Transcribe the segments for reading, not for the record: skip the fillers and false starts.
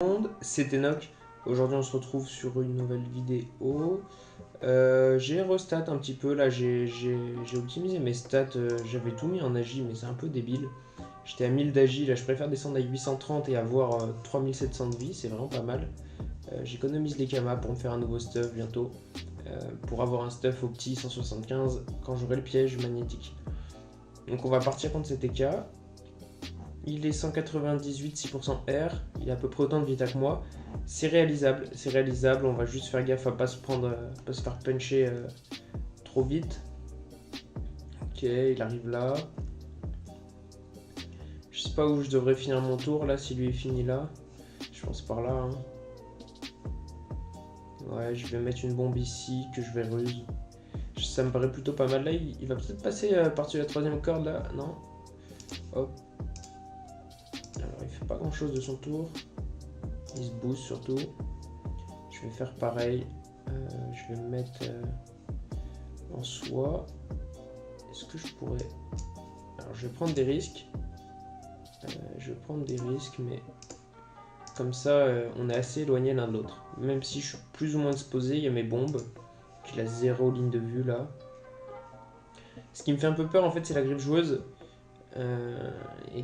Monde, c'est Enoch. Aujourd'hui on se retrouve sur une nouvelle vidéo. J'ai restat un petit peu là, j'ai optimisé mes stats, j'avais tout mis en agi mais c'est un peu débile. J'étais à 1000 d'agi, là je préfère descendre à 830 et avoir 3700 de vie, c'est vraiment pas mal. J'économise les kamas pour me faire un nouveau stuff bientôt. Pour avoir un stuff au petit 175 quand j'aurai le piège magnétique. Donc on va partir contre cet EK. Il est 198, 6% R, il a à peu près autant de vita que moi. C'est réalisable, on va juste faire gaffe à pas se faire puncher trop vite. Ok, il arrive là. Je sais pas où je devrais finir mon tour là, si lui est fini là. Je pense par là. Hein. Ouais, je vais mettre une bombe ici que je vais ruse. Ça me paraît plutôt pas mal là, il va peut-être passer par-dessus la troisième corde là, non? Hop. Alors il fait pas grand chose de son tour. Il se booste surtout. Je vais faire pareil. Je vais me mettre en soie. Est-ce que je pourrais... Alors je vais prendre des risques. Mais comme ça on est assez éloigné l'un de l'autre. Même si je suis plus ou moins exposé, il y a mes bombes. J'ai la 0 ligne de vue là. Ce qui me fait un peu peur en fait c'est la griffe joueuse. Et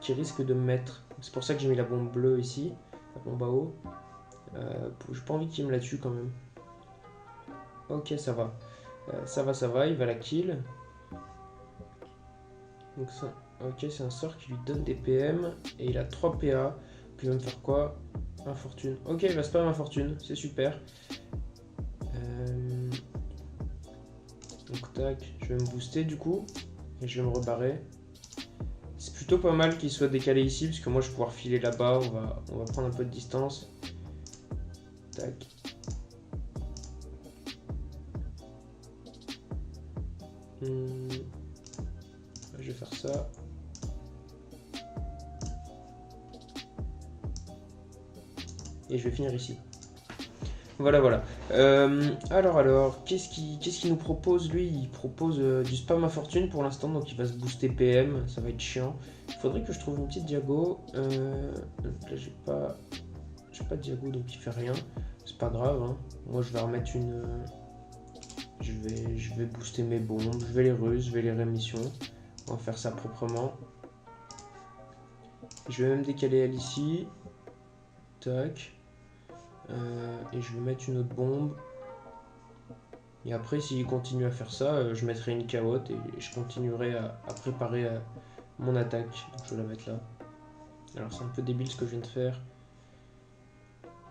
qui risque de me mettre. C'est pour ça que j'ai mis la bombe bleue ici. La bombe à eau. J'ai pas envie qu'il me la tue quand même. Ok, ça va. Ça va, il va la kill. Donc ça, ok, c'est un sort qui lui donne des PM. Et il a 3 PA. Puis il va me faire quoi? Infortune. Ok, il va spam infortune, c'est super. Donc tac, je vais me booster du coup. Et je vais me rebarrer. C'est plutôt pas mal qu'il soit décalé ici, parce que moi je vais pouvoir filer là-bas. On va prendre un peu de distance. Tac. Je vais faire ça. Et je vais finir ici. Voilà. Alors, qu'est-ce qu'il nous propose lui? Il propose du spam à fortune pour l'instant, donc il va se booster PM, ça va être chiant. Il faudrait que je trouve une petite diago. Là j'ai pas de diago donc il fait rien. C'est pas grave, hein. Moi je vais remettre une... Je vais booster mes bombes, je vais les ruses, je vais les rémissions. On va faire ça proprement. Je vais même décaler elle ici. Tac. Et je vais mettre une autre bombe. Et après, s'il continue à faire ça, je mettrai une carotte et je continuerai à préparer mon attaque. Donc je vais la mettre là. Alors c'est un peu débile ce que je viens de faire.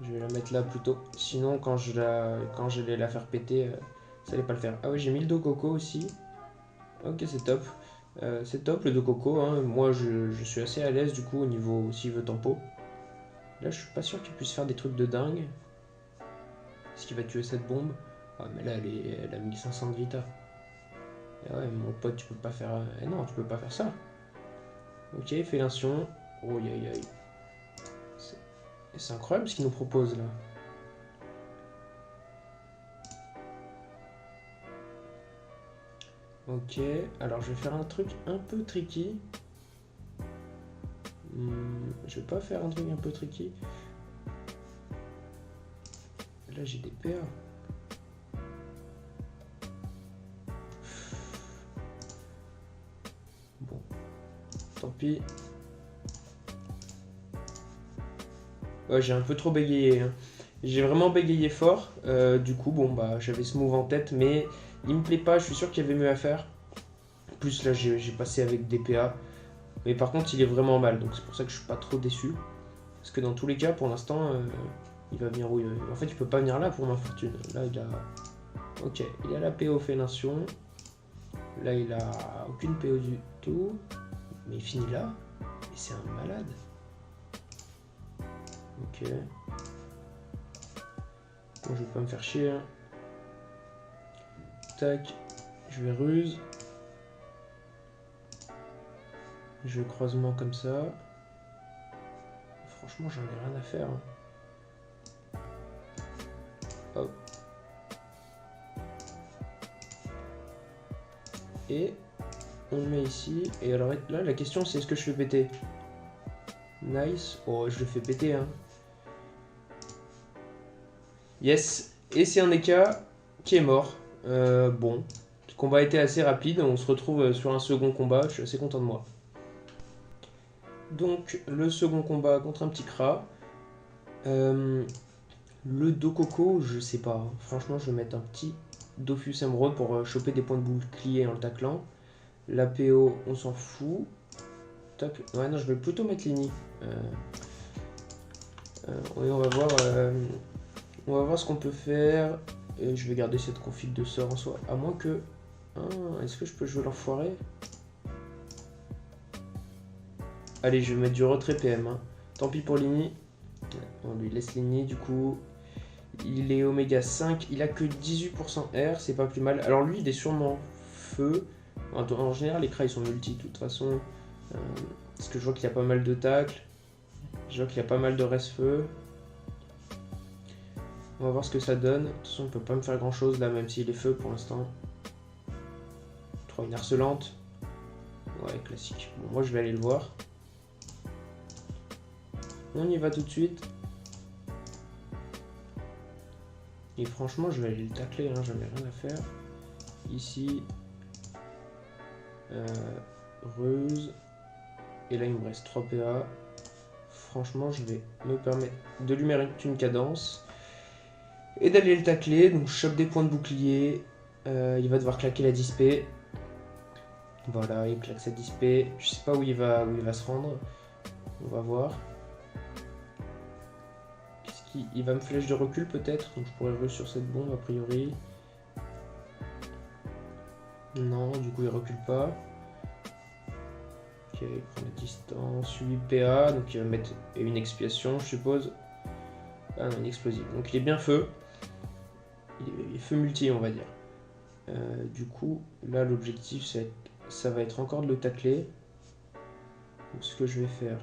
Je vais la mettre là plutôt. Sinon, quand j'allais la faire péter, ça allait pas le faire. Ah oui, j'ai mis le dos coco aussi. Ok, c'est top. C'est top le dos coco. Hein. Moi, je suis assez à l'aise du coup au niveau s'il veut tempo. Là, je suis pas sûr qu'il puisse faire des trucs de dingue. Est-ce qu'il va tuer cette bombe? Ah, mais là, elle a 1500 de vita. Ah ouais, mon pote, tu peux pas faire... non, tu peux pas faire ça. Ok, félation. Oh, aïe, aïe. C'est incroyable ce qu'il nous propose, là. Ok, alors je vais faire un truc un peu tricky. Je vais pas faire un truc un peu tricky. Là, j'ai des PA. Bon, tant pis. Ouais, j'ai un peu trop bégayé. Hein. J'ai vraiment bégayé fort. Du coup, bon, bah, j'avais ce move en tête, mais il me plaît pas. Je suis sûr qu'il y avait mieux à faire. En plus, là, j'ai passé avec des PA. Mais par contre, il est vraiment mal. Donc, c'est pour ça que je suis pas trop déçu. Parce que dans tous les cas, pour l'instant, il va venir où il va... En fait, il peut pas venir là pour ma fortune. Là, il a... Ok, il a la PO félation. Là, il a aucune PO du tout. Mais il finit là. Et c'est un malade. Ok. Bon, je vais pas me faire chier. Hein. Tac. Je vais ruse. Je vais croisement comme ça. Franchement, j'en ai rien à faire. Hein. Hop. Et on le met ici. Et alors là, la question, c'est est-ce que je fais péter? Nice. Oh, je le fais péter, hein. Yes. Et c'est un Eka qui est mort. Bon. Le combat était assez rapide. On se retrouve sur un second combat. Je suis assez content de moi. Donc, le second combat contre un petit Kra. Le Dokoko, je sais pas. Franchement, je vais mettre un petit Dofus Emerald pour choper des points de bouclier en le taclant. L'APO, on s'en fout. Tac. Ouais, non, je vais plutôt mettre Lini. Et on va voir ce qu'on peut faire. Et je vais garder cette config de sort en soi. À moins que... est-ce que je peux jouer l'enfoiré? Allez, je vais mettre du retrait PM. Hein. Tant pis pour Lini. On lui laisse Lini du coup. Il est Oméga 5. Il a que 18% R. C'est pas plus mal. Alors lui, il est sûrement feu. En général, les Kra ils sont multi de toute façon. Parce que je vois qu'il y a pas mal de tacles. Je vois qu'il y a pas mal de reste-feu. On va voir ce que ça donne. De toute façon, on peut pas me faire grand chose là, même s'il est feu pour l'instant. 3 une harcelante. Ouais, classique. Bon, moi je vais aller le voir. On y va tout de suite. Et franchement, je vais aller le tacler, hein, j'en ai rien à faire. Ici. Ruse. Et là, il me reste 3 PA. Franchement, je vais me permettre de lui mettre une cadence. Et d'aller le tacler. Donc, je chope des points de bouclier. Il va devoir claquer la 10p. Voilà, il claque sa 10p. Je sais pas où il va se rendre. On va voir. Il va me flèche de recul peut-être. Donc, je pourrais rush sur cette bombe a priori. Non, du coup, il recule pas. Ok, il prend la distance. 8 PA. Donc, il va mettre une expiation, je suppose. Ah non, une explosive. Donc, il est bien feu. Il est feu multi, on va dire. Du coup, là, l'objectif, ça va être encore de le tacler. Donc, ce que je vais faire...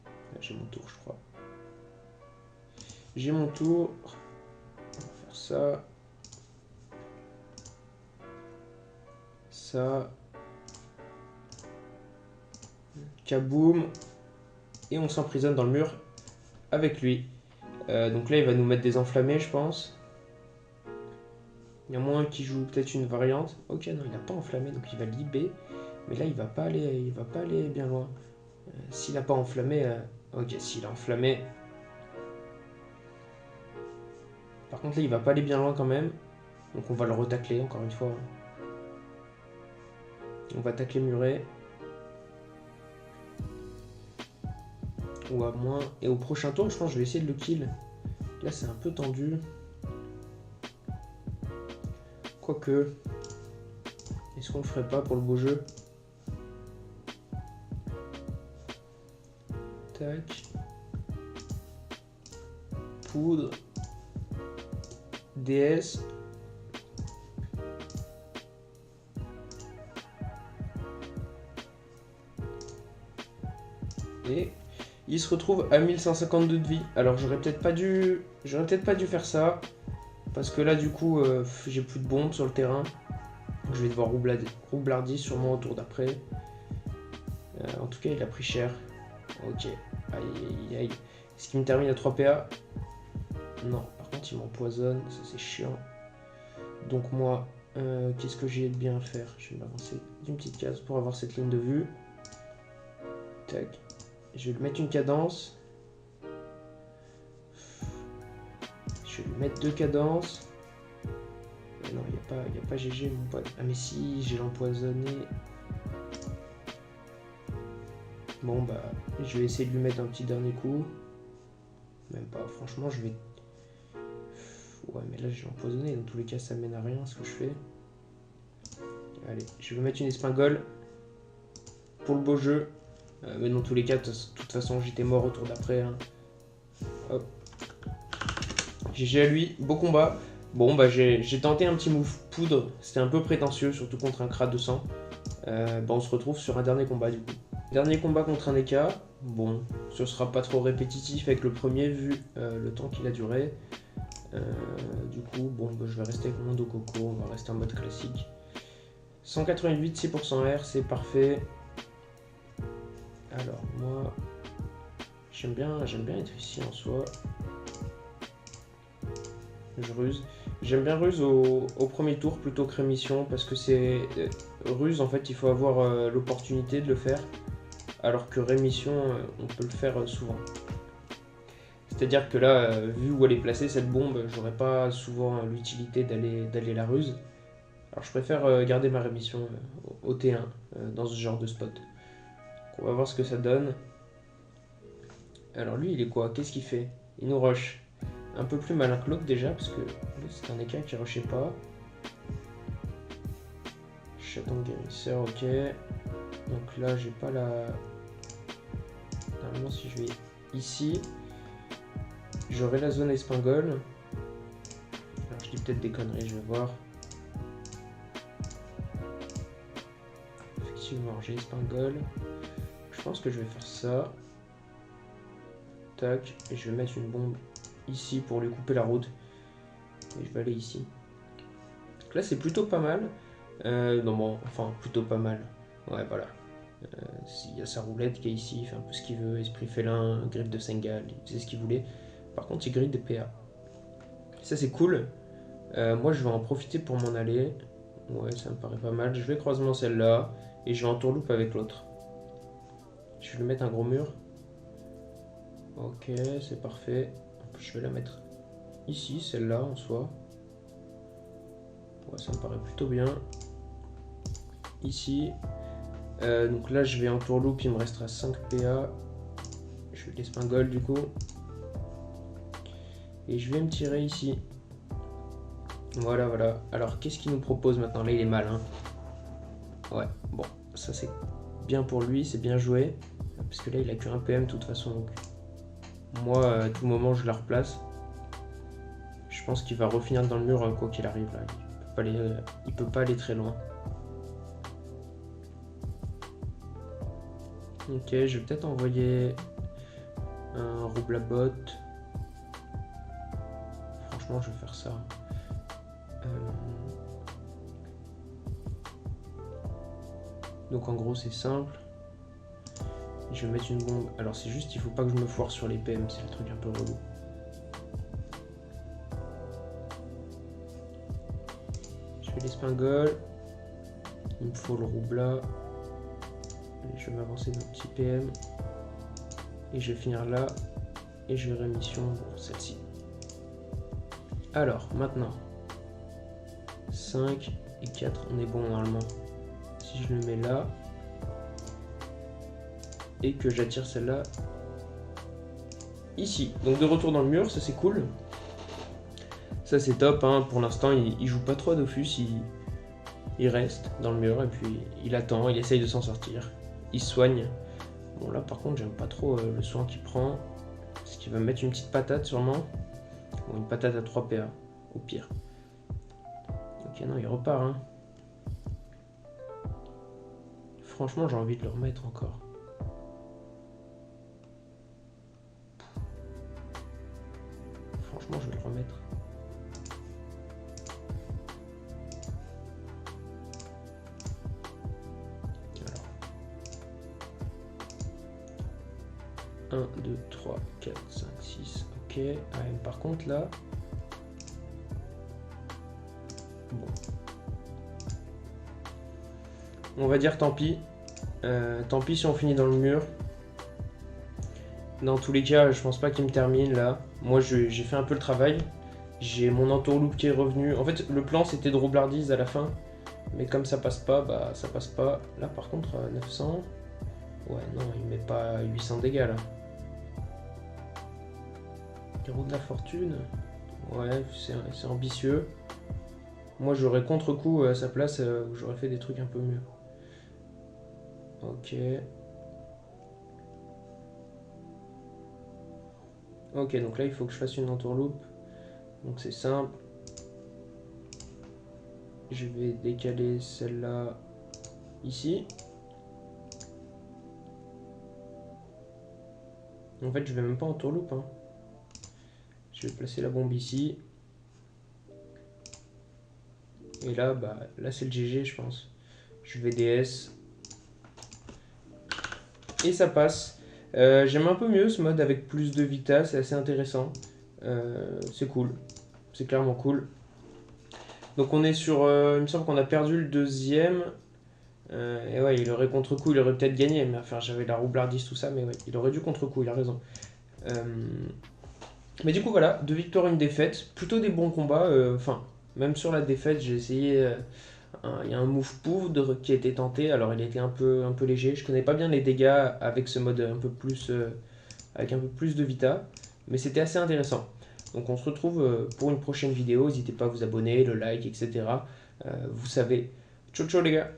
Là, j'ai mon tour, je crois. J'ai mon tour. On va faire ça. Ça. Kaboom. Et on s'emprisonne dans le mur avec lui. Donc là, il va nous mettre des enflammés, je pense. Il y a moins qui joue peut-être une variante. Ok, non, il n'a pas enflammé, donc il va libé. Mais là, il va pas aller bien loin. S'il n'a pas enflammé... Ok, s'il a enflammé... Par contre, là, il va pas aller bien loin quand même. Donc on va le retacler, encore une fois. On va tacler muret. Ou à moins... Et au prochain tour, je pense que je vais essayer de le kill. Là, c'est un peu tendu. Quoique... Est-ce qu'on le ferait pas pour le beau jeu? Tac. Poudre. DS. Et il se retrouve à 1152 de vie. Alors j'aurais peut-être pas dû faire ça. Parce que là du coup j'ai plus de bombes sur le terrain. Donc je vais devoir roublardir sûrement au tour d'après. En tout cas il a pris cher. Ok. Aïe aïe aïe. Est-ce qu'il me termine à 3 PA? Non, par contre il m'empoisonne, ça c'est chiant. Donc moi, qu'est-ce que j'ai de bien à faire? Je vais m'avancer d'une petite case pour avoir cette ligne de vue. Tac. Je vais lui mettre une cadence. Je vais lui mettre 2 cadences. Non, il n'y a pas GG mon pote. Ah mais si, j'ai l'empoisonné. Bon bah, je vais essayer de lui mettre un petit dernier coup. Même pas, franchement je vais... Ouais mais là j'ai empoisonné, dans tous les cas ça mène à rien ce que je fais. Allez, je vais mettre une espingole. Pour le beau jeu. Mais dans tous les cas, de toute façon j'étais mort au tour d'après. Hein. Hop. GG à lui, beau combat. Bon bah j'ai tenté un petit move poudre, c'était un peu prétentieux, surtout contre un Kra 200. Bah on se retrouve sur un dernier combat du coup. Dernier combat contre un Eka. Bon, ce sera pas trop répétitif avec le premier vu le temps qu'il a duré. Du coup, bon, bah, je vais rester avec mon Dokoko, on va rester en mode classique. 188, 6% R, c'est parfait. Alors, moi, j'aime bien être ici en soi. Je ruse. J'aime bien ruse au premier tour plutôt que rémission parce que c'est... Ruse, en fait, il faut avoir l'opportunité de le faire. Alors que rémission, on peut le faire souvent. C'est-à-dire que là, vu où elle est placée, cette bombe, j'aurais pas souvent l'utilité d'aller la ruse. Alors je préfère garder ma rémission au T1 dans ce genre de spot. Donc, on va voir ce que ça donne. Alors lui, il est quoi? Qu'est-ce qu'il fait? Il nous rush. Un peu plus malin que l'autre déjà, parce que c'est un équin qui rushait pas. Chaton de guérisseur, ok. Donc là, j'ai pas la... Normalement, si je vais ici, j'aurai la zone espingole. Alors je dis peut-être des conneries, je vais voir. Effectivement, j'ai espingole. Je pense que je vais faire ça. Tac, et je vais mettre une bombe ici pour lui couper la route. Et je vais aller ici. Donc là, c'est plutôt pas mal. Non, bon, enfin, plutôt pas mal. Ouais, voilà. Il y a sa roulette qui est ici, il fait un peu ce qu'il veut. Esprit félin, griffe de Sengal, il faisait ce qu'il voulait. Par contre, il grille des PA. Ça, c'est cool. Moi, je vais en profiter pour m'en aller. Ouais, ça me paraît pas mal. Je vais croisement celle-là. Et je vais en tourloupe avec l'autre. Je vais lui mettre un gros mur. Ok, c'est parfait. Je vais la mettre ici, celle-là en soi. Ouais, ça me paraît plutôt bien. Ici. Donc là, je vais en tourloupe, il me restera 5 PA. Je vais l'espingole du coup. Et je vais me tirer ici. Voilà, voilà. Alors, qu'est-ce qu'il nous propose maintenant? Là, il est mal, hein. Ouais, bon, ça c'est bien pour lui, c'est bien joué. Parce que là, il a que 1 PM de toute façon. Donc, moi, à tout moment, je la replace. Je pense qu'il va refinir dans le mur quoi qu'il arrive. Là. Il peut pas aller très loin. Ok, je vais peut-être envoyer un roublabot. Franchement, je vais faire ça. Donc en gros, c'est simple. Je vais mettre une bombe. Alors c'est juste, il faut pas que je me foire sur les PM, c'est le truc un peu relou. Je fais l'espingole. Il me faut le roubla. Je vais m'avancer d'un petit PM. Et je vais finir là. Et je vais rémission pour celle-ci. Alors, maintenant. 5 et 4, on est bon normalement. Si je le mets là. Et que j'attire celle-là ici. Donc de retour dans le mur, ça c'est cool. Ça c'est top, hein. Pour l'instant il joue pas trop à Dofus, il reste dans le mur et puis il attend, il essaye de s'en sortir. Il soigne. Bon là par contre j'aime pas trop le soin qu'il prend. Parce qu'il va me mettre une petite patate sûrement. Bon, une patate à 3 PA, au pire. Ok non il repart, hein. Franchement j'ai envie de le remettre encore. Franchement, je vais le remettre. Alors. 1, 2, 3, 4, 5, 6. Ok. Ah, par contre, là... Bon. On va dire tant pis. Tant pis si on finit dans le mur. Dans tous les cas, je pense pas qu'il me termine, là. Moi, j'ai fait un peu le travail. J'ai mon entourloupe qui est revenu. En fait, le plan, c'était de roublardise à la fin. Mais comme ça passe pas, bah ça passe pas. Là, par contre, 900... Ouais, non, il met pas 800 dégâts, là. Héros de la fortune. Ouais, c'est ambitieux. Moi, j'aurais contre-coup à sa place où j'aurais fait des trucs un peu mieux. Ok. Ok, donc là, il faut que je fasse une entourloupe. Donc c'est simple. Je vais décaler celle-là ici. En fait, je vais même pas en entourloupe, hein. Je vais placer la bombe ici. Et là, bah, là c'est le GG, je pense. Je vais DS. et ça passe. J'aime un peu mieux ce mode avec plus de vita, c'est assez intéressant. C'est cool, c'est clairement cool. Donc on est sur, il me semble qu'on a perdu le deuxième. Et ouais, il aurait contre-coup, il aurait peut-être gagné, mais enfin j'avais la roublardise, tout ça, mais ouais, il aurait dû contre-coup, il a raison. Euh, mais du coup voilà, 2 victoires, 1 défaite, plutôt des bons combats, enfin, même sur la défaite, j'ai essayé, il y a un move poudre qui a été tenté, alors il était un peu léger, je connais pas bien les dégâts avec ce mode un peu plus, avec un peu plus de vita, mais c'était assez intéressant. Donc on se retrouve pour une prochaine vidéo, n'hésitez pas à vous abonner, le like, etc. Vous savez. Ciao ciao les gars.